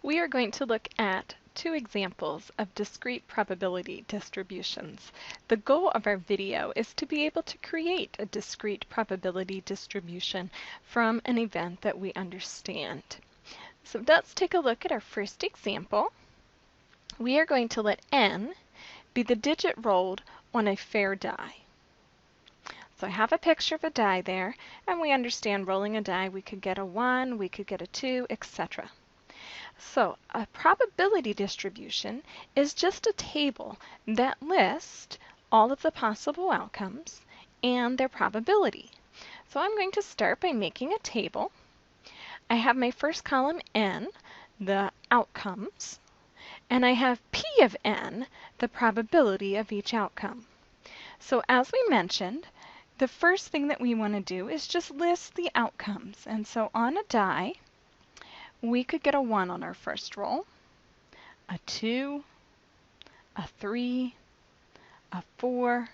We are going to look at two examples of discrete probability distributions. The goal of our video is to be able to create a discrete probability distribution from an event that we understand. So let's take a look at our first example. We are going to let n be the digit rolled on a fair die. So I have a picture of a die there, and we understand rolling a die, we could get a 1, we could get a 2, etc. So a probability distribution is just a table that lists all of the possible outcomes and their probability. So I'm going to start by making a table. I have my first column n, the outcomes, and I have p of n, the probability of each outcome. So as we mentioned, the first thing that we want to do is just list the outcomes. And so on a die, we could get a 1 on our first roll, a 2, a 3, a 4,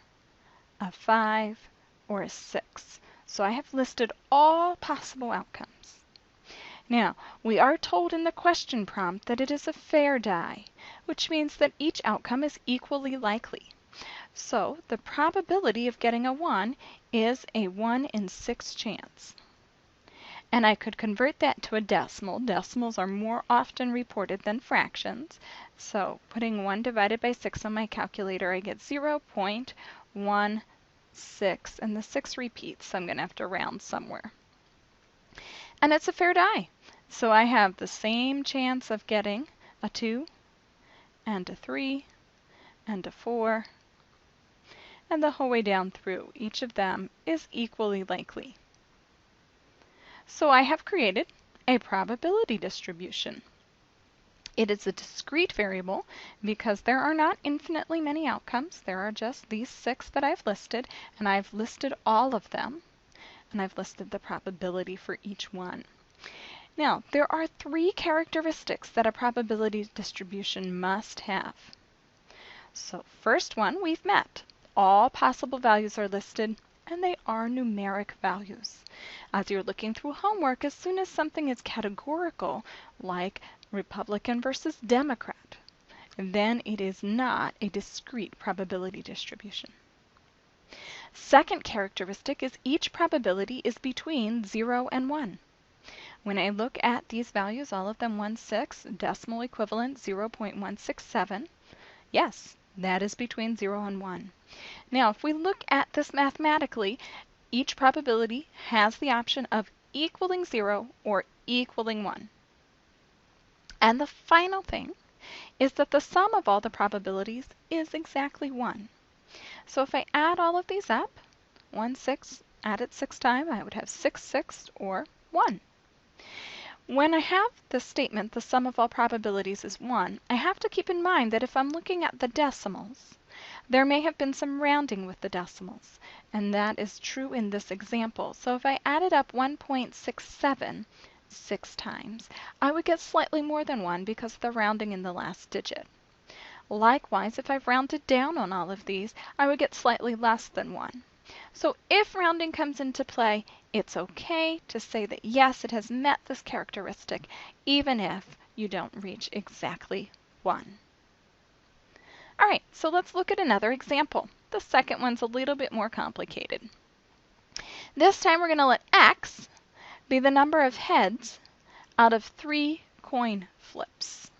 a 5, or a 6. So I have listed all possible outcomes. Now, we are told in the question prompt that it is a fair die, which means that each outcome is equally likely. So the probability of getting a 1 is a 1 in 6 chance. And I could convert that to a decimal. Decimals are more often reported than fractions. So putting 1 divided by 6 on my calculator, I get 0.16, and the 6 repeats, so I'm going to have to round somewhere. And it's a fair die. So I have the same chance of getting a 2, and a 3, and a 4, and the whole way down through. Each of them is equally likely. So I have created a probability distribution. It is a discrete variable because there are not infinitely many outcomes. There are just these 6 that I've listed, and I've listed all of them, and I've listed the probability for each one. Now, there are 3 characteristics that a probability distribution must have. So first one we've met. All possible values are listed, and they are numeric values. As you're looking through homework, as soon as something is categorical, like Republican versus Democrat, then it is not a discrete probability distribution. Second characteristic is each probability is between 0 and 1. When I look at these values, all of them 1/6, decimal equivalent 0.167, yes, that is between 0 and 1. Now, if we look at this mathematically, each probability has the option of equaling 0 or equaling 1. And the final thing is that the sum of all the probabilities is exactly 1. So if I add all of these up, 1/6 added 6 times, I would have 6/6 or 1. When I have this statement, the sum of all probabilities is 1, I have to keep in mind that if I'm looking at the decimals, there may have been some rounding with the decimals, and that is true in this example. So if I added up 1.67 6 times, I would get slightly more than 1 because of the rounding in the last digit. Likewise, if I've rounded down on all of these, I would get slightly less than 1. So if rounding comes into play, it's okay to say that yes, it has met this characteristic, even if you don't reach exactly 1. All right, so let's look at another example. The second one's a little bit more complicated. This time we're going to let x be the number of heads out of 3 coin flips.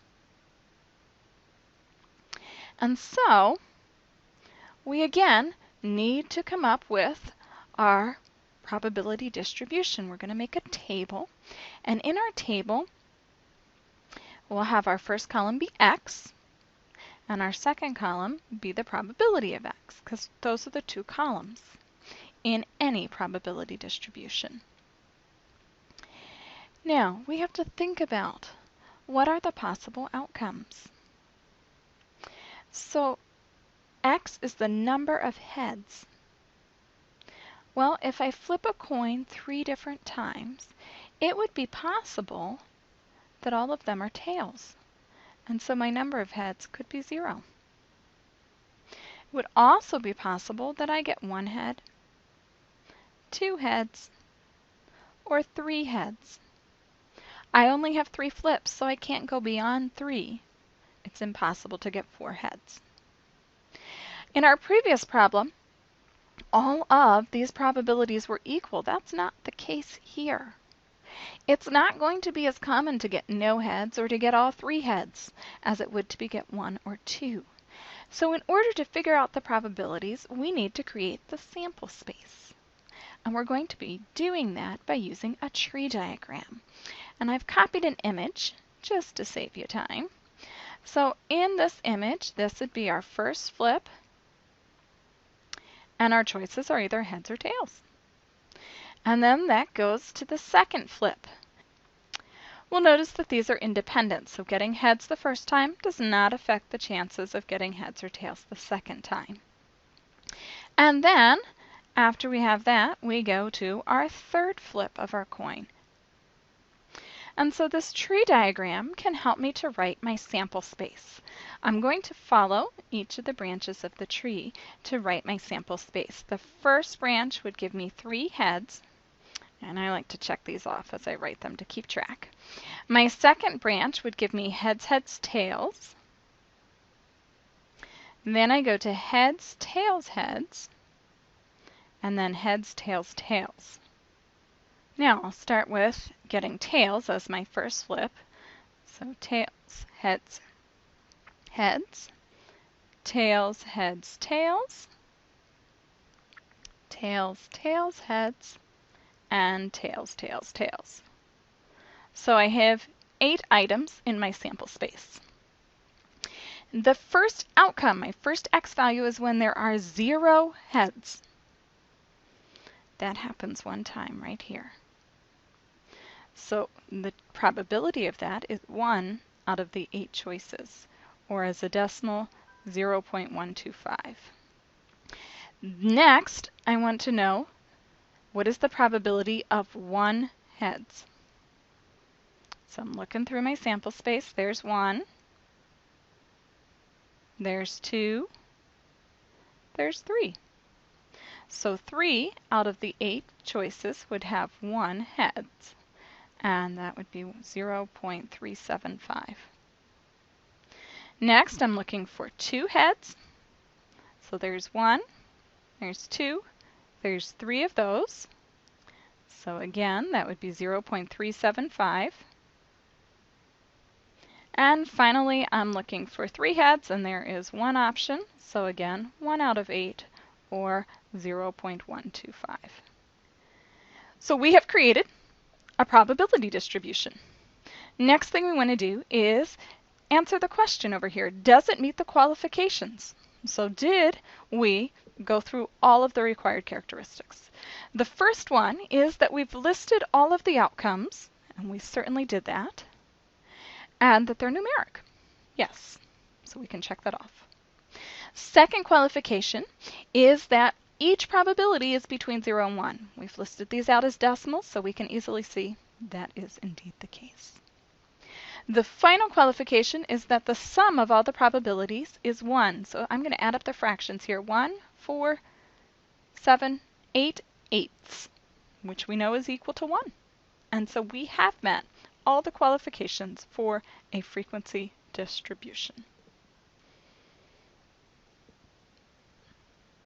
And so we again need to come up with our probability distribution. We're going to make a table, and in our table we'll have our first column be x, and our second column be the probability of x, because those are the 2 columns in any probability distribution. Now, we have to think about what are the possible outcomes. So, x is the number of heads. Well, if I flip a coin 3 different times, it would be possible that all of them are tails. And so my number of heads could be 0. It would also be possible that I get 1 head, 2 heads, or 3 heads. I only have 3 flips, so I can't go beyond 3. It's impossible to get 4 heads. In our previous problem, all of these probabilities were equal. That's not the case here. It's not going to be as common to get no heads or to get all 3 heads as it would to get 1 or 2. So in order to figure out the probabilities, we need to create the sample space. And we're going to be doing that by using a tree diagram. And I've copied an image just to save you time. So in this image, this would be our first flip, and our choices are either heads or tails. And then that goes to the second flip. We'll notice that these are independent, so getting heads the first time does not affect the chances of getting heads or tails the second time. And then, after we have that, we go to our third flip of our coin. And so this tree diagram can help me to write my sample space. I'm going to follow each of the branches of the tree to write my sample space. The first branch would give me 3 heads, and I like to check these off as I write them to keep track. My second branch would give me heads, heads, tails. Then I go to heads, tails, heads, and then heads, tails, tails. Now I'll start with getting tails as my first flip. So tails, heads, heads, tails, heads, tails, tails, tails, heads, and tails, tails, tails. So I have 8 items in my sample space. The first outcome, my first x value, is when there are 0 heads. That happens one time right here. So the probability of that is 1 out of the 8 choices, or as a decimal, 0.125. Next, I want to know what is the probability of 1 heads. So I'm looking through my sample space. There's 1. There's 2. There's 3. So 3 out of the 8 choices would have 1 heads, and that would be 0.375. Next, I'm looking for 2 heads. So there's 1, there's 2, there's 3 of those. So again, that would be 0.375. And finally, I'm looking for 3 heads, and there is 1 option. So again, 1 out of 8, or 0.125. So we have created a probability distribution. Next thing we want to do is answer the question over here. Does it meet the qualifications? So did we go through all of the required characteristics? The first one is that we've listed all of the outcomes, and we certainly did that, and that they're numeric. Yes, so we can check that off. Second qualification is that each probability is between 0 and 1. We've listed these out as decimals, so we can easily see that is indeed the case. The final qualification is that the sum of all the probabilities is 1. So I'm going to add up the fractions here. 1, 4, 7, 8 eighths, which we know is equal to 1. And so we have met all the qualifications for a frequency distribution.